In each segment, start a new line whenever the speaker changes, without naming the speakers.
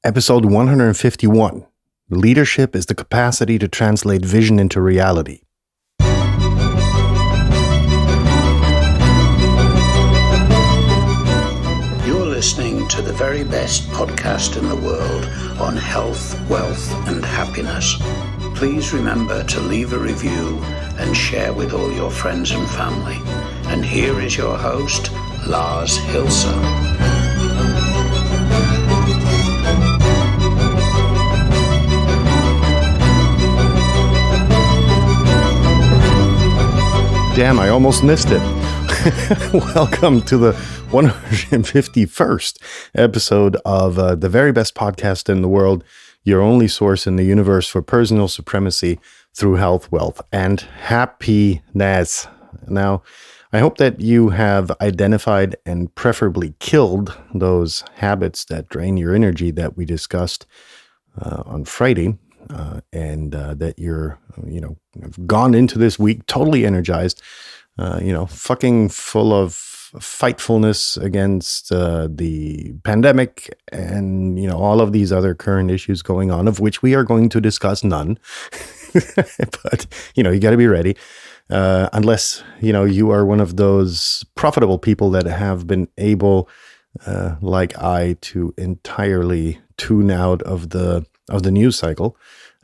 Episode 151. Leadership is the capacity to translate vision into reality.
You're listening to the very best podcast in the world on health, wealth, and happiness. Please remember to leave a review and share with all your friends and family. And here is your host, Lars Hilser.
Damn, I almost missed it. Welcome to the 151st episode of the very best podcast in the world, your only source in the universe for personal supremacy through health, wealth, and happiness. Now, I hope that you have identified and preferably killed those habits that drain your energy that we discussed on Friday. And that you're, have gone into this week totally energized, fucking full of fightfulness against the pandemic and, all of these other current issues going on, of which we are going to discuss none. But, you got to be ready. Unless, you are one of those profitable people that have been able, like I, to entirely tune out of the news cycle.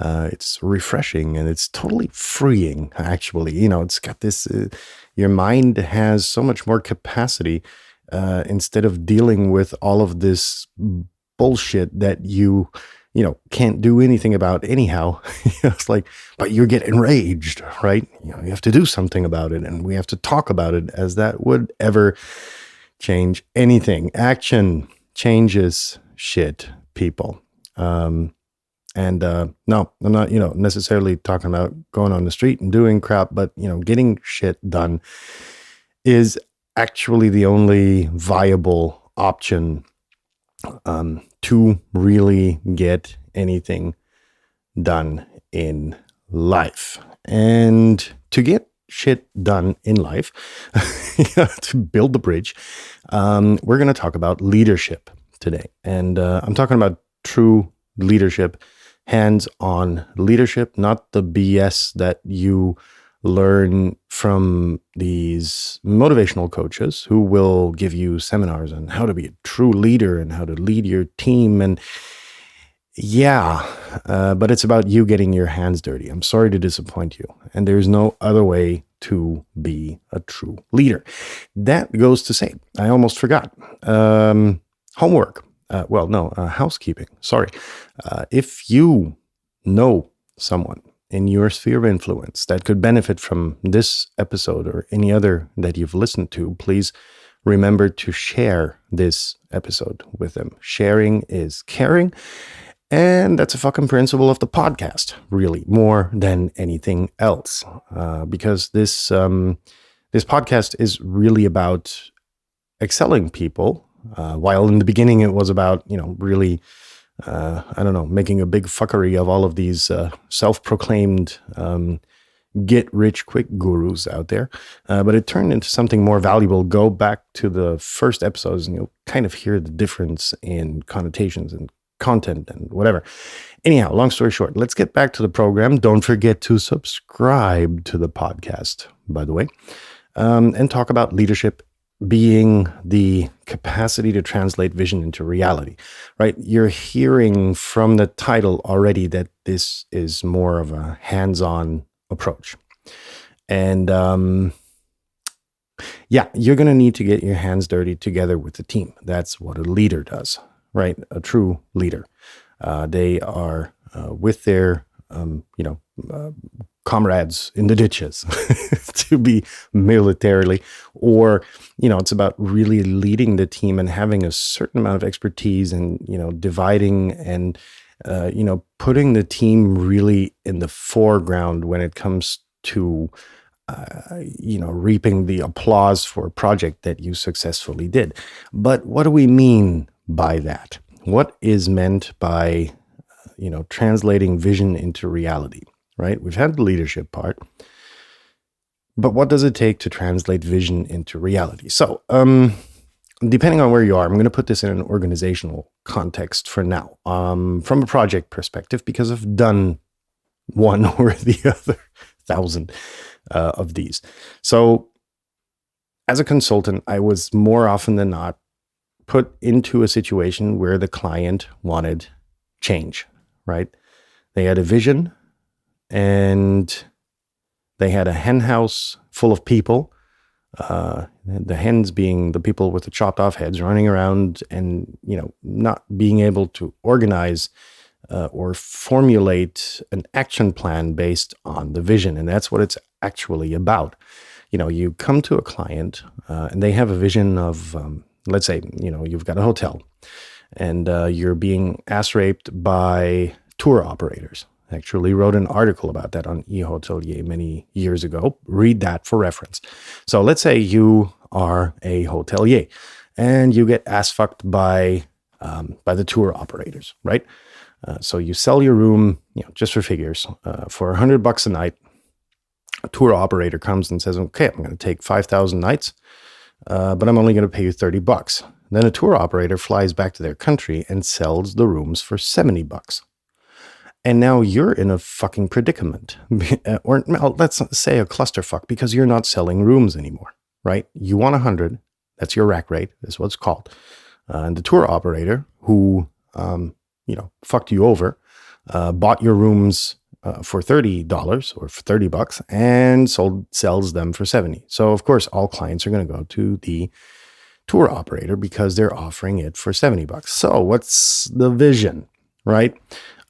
It's refreshing and it's totally freeing, actually. It's got this, your mind has so much more capacity instead of dealing with all of this bullshit that you can't do anything about anyhow. It's like, but you get enraged, right? You have to do something about it, and we have to talk about it, as that would ever change anything. Action changes shit, people. And no, I'm not, necessarily talking about going on the street and doing crap, but, getting shit done is actually the only viable option to really get anything done in life. And to get shit done in life, to build the bridge, we're going to talk about leadership today. And I'm talking about true leadership, hands-on leadership, not the BS that you learn from these motivational coaches who will give you seminars on how to be a true leader and how to lead your team. And but it's about you getting your hands dirty. I'm sorry to disappoint you. And there's no other way to be a true leader. That goes to say, I almost forgot. Homework. Housekeeping. Sorry. If you know someone in your sphere of influence that could benefit from this episode or any other that you've listened to, please remember to share this episode with them. Sharing is caring. And that's a fucking principle of the podcast, really, more than anything else. Because this podcast is really about excelling people. While in the beginning it was about, really, making a big fuckery of all of these self-proclaimed get-rich-quick gurus out there. But it turned into something more valuable. Go back to the first episodes and you'll kind of hear the difference in connotations and content and whatever. Anyhow, long story short, let's get back to the program. Don't forget to subscribe to the podcast, by the way, and talk about leadership being the capacity to translate vision into reality, right? You're hearing from the title already that this is more of a hands-on approach. And you're going to need to get your hands dirty together with the team. That's what a leader does, right? A true leader. They are with their, comrades in the ditches, to be militarily, or, it's about really leading the team and having a certain amount of expertise and, dividing and, putting the team really in the foreground when it comes to, reaping the applause for a project that you successfully did. But what do we mean by that? What is meant by, translating vision into reality? Right? We've had the leadership part, but what does it take to translate vision into reality? So, depending on where you are, I'm going to put this in an organizational context for now, from a project perspective, because I've done one or the other 1,000 of these. So as a consultant, I was more often than not put into a situation where the client wanted change, right? They had a vision and they had a hen house full of people, the hens being the people with the chopped off heads running around and, not being able to organize or formulate an action plan based on the vision. And that's what it's actually about. You come to a client and they have a vision of, let's say, you've got a hotel and you're being ass raped by tour operators. I actually wrote an article about that on eHotelier many years ago. Read that for reference. So let's say you are a hotelier and you get ass fucked by the tour operators, right? So you sell your room, just for figures, for $100 a night. A tour operator comes and says, okay, I'm going to take 5,000 nights, but I'm only going to pay you $30. Then a tour operator flies back to their country and sells the rooms for $70. And now you're in a fucking predicament, or let's say a clusterfuck, because you're not selling rooms anymore, right? You want 100, that's your rack rate, that's what it's called. And the tour operator who, fucked you over, bought your rooms for $30 or for $30 and sells them for $70. So of course, all clients are going to go to the tour operator because they're offering it for $70. So what's the vision, right?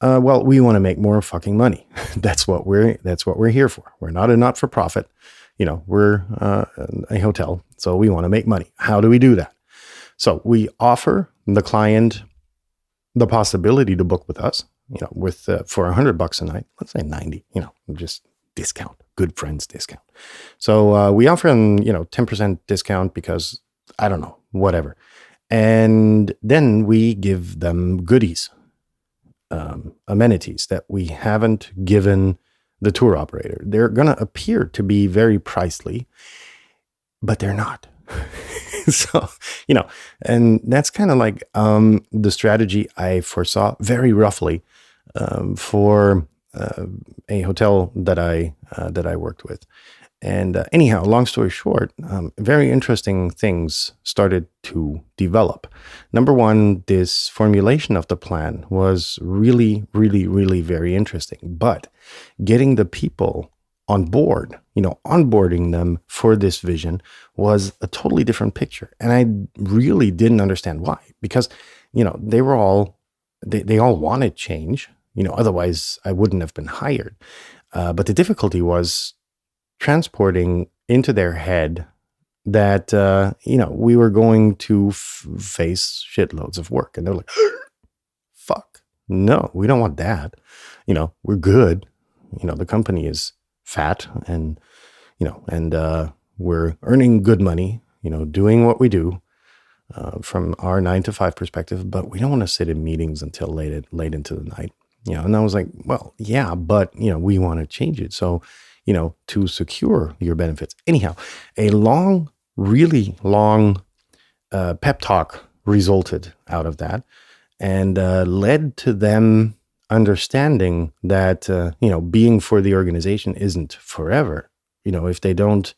Well, we want to make more fucking money. That's what we're here for. We're not a not-for-profit. We're a hotel, so we want to make money. How do we do that? So we offer the client the possibility to book with us, for $100 a night, let's say 90, just discount, good friends discount. So we offer them, 10% discount because I don't know, whatever. And then we give them goodies, amenities that we haven't given the tour operator. They're going to appear to be very pricey, but they're not. So, and that's kind of like the strategy I foresaw very roughly for a hotel that I worked with. And anyhow, long story short, very interesting things started to develop. Number one, this formulation of the plan was really, really, really very interesting. But getting the people on board, onboarding them for this vision was a totally different picture. And I really didn't understand why, because, they were all, they all wanted change, otherwise I wouldn't have been hired. But the difficulty was transporting into their head that, we were going to face shitloads of work. And they're like, fuck, no, we don't want that. We're good. The company is fat and, we're earning good money, doing what we do from our 9-to-5 perspective, but we don't want to sit in meetings until late into the night. And I was like, well, yeah, but, we want to change it. So, to secure your benefits. Anyhow, a really long pep talk resulted out of that and led to them understanding that, being for the organization isn't forever. If they don't,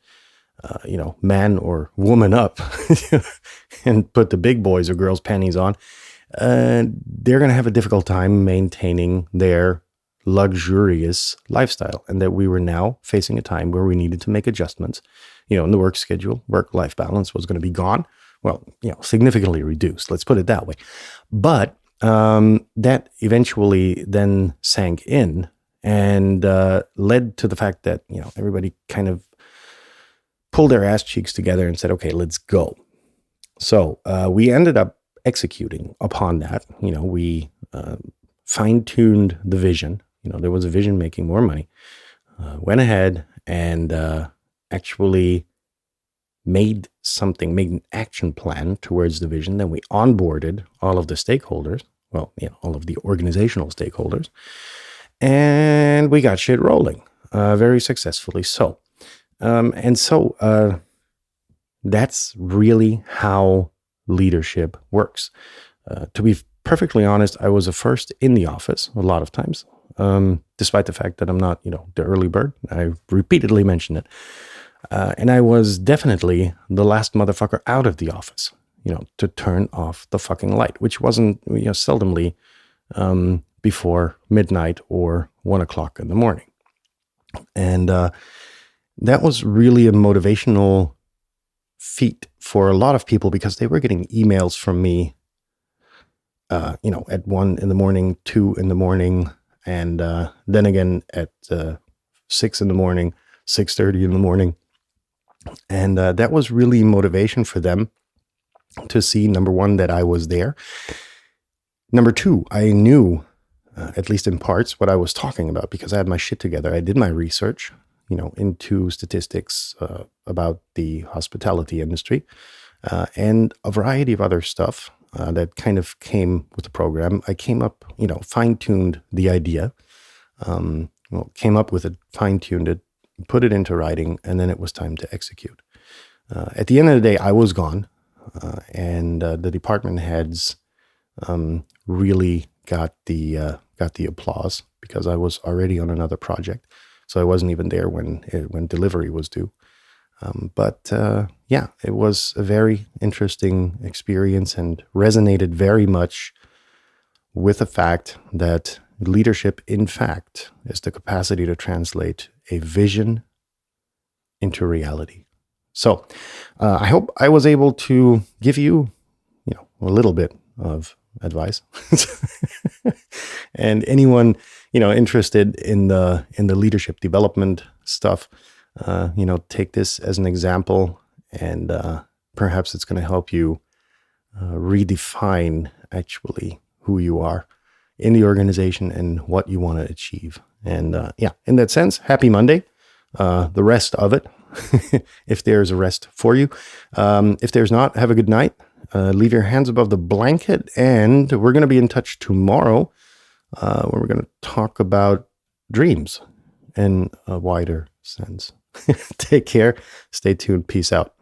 man or woman up and put the big boys or girls panties on, they're going to have a difficult time maintaining their luxurious lifestyle, and that we were now facing a time where we needed to make adjustments. In the work schedule, work-life balance was going to be gone. Well, significantly reduced. Let's put it that way. But that eventually then sank in and led to the fact that everybody kind of pulled their ass cheeks together and said, "Okay, let's go." So we ended up executing upon that. We fine-tuned the vision. There was a vision making more money. Went ahead and actually made an action plan towards the vision. Then we onboarded all of the stakeholders, all of the organizational stakeholders, and we got shit rolling very successfully. So, that's really how leadership works. To be perfectly honest, I was the first in the office a lot of times, despite the fact that I'm not, the early bird. I repeatedly mentioned it. And I was definitely the last motherfucker out of the office, to turn off the fucking light, which wasn't, seldomly before midnight or 1 o'clock in the morning. And that was really a motivational feat for a lot of people because they were getting emails from me, at 1 in the morning, 2 in the morning, and then again at 6 in the morning, 6:30 in the morning. And that was really motivation for them to see, number one, that I was there. Number two, I knew, at least in parts, what I was talking about because I had my shit together. I did my research, into statistics about the hospitality industry and a variety of other stuff that kind of came with the program. I came up, fine-tuned the idea, came up with it, fine-tuned it, put it into writing, and then it was time to execute. At the end of the day, I was gone, and the department heads really got the applause because I was already on another project, so I wasn't even there when delivery was due. But it was a very interesting experience and resonated very much with the fact that leadership, in fact, is the capacity to translate a vision into reality. So I hope I was able to give you, a little bit of advice. And anyone, interested in the leadership development stuff, take this as an example, and perhaps it's going to help you redefine actually who you are in the organization and what you want to achieve. And in that sense, happy Monday. The rest of it, if there's a rest for you. If there's not, have a good night. Leave your hands above the blanket, and we're going to be in touch tomorrow where we're going to talk about dreams in a wider sense. Take care. Stay tuned. Peace out.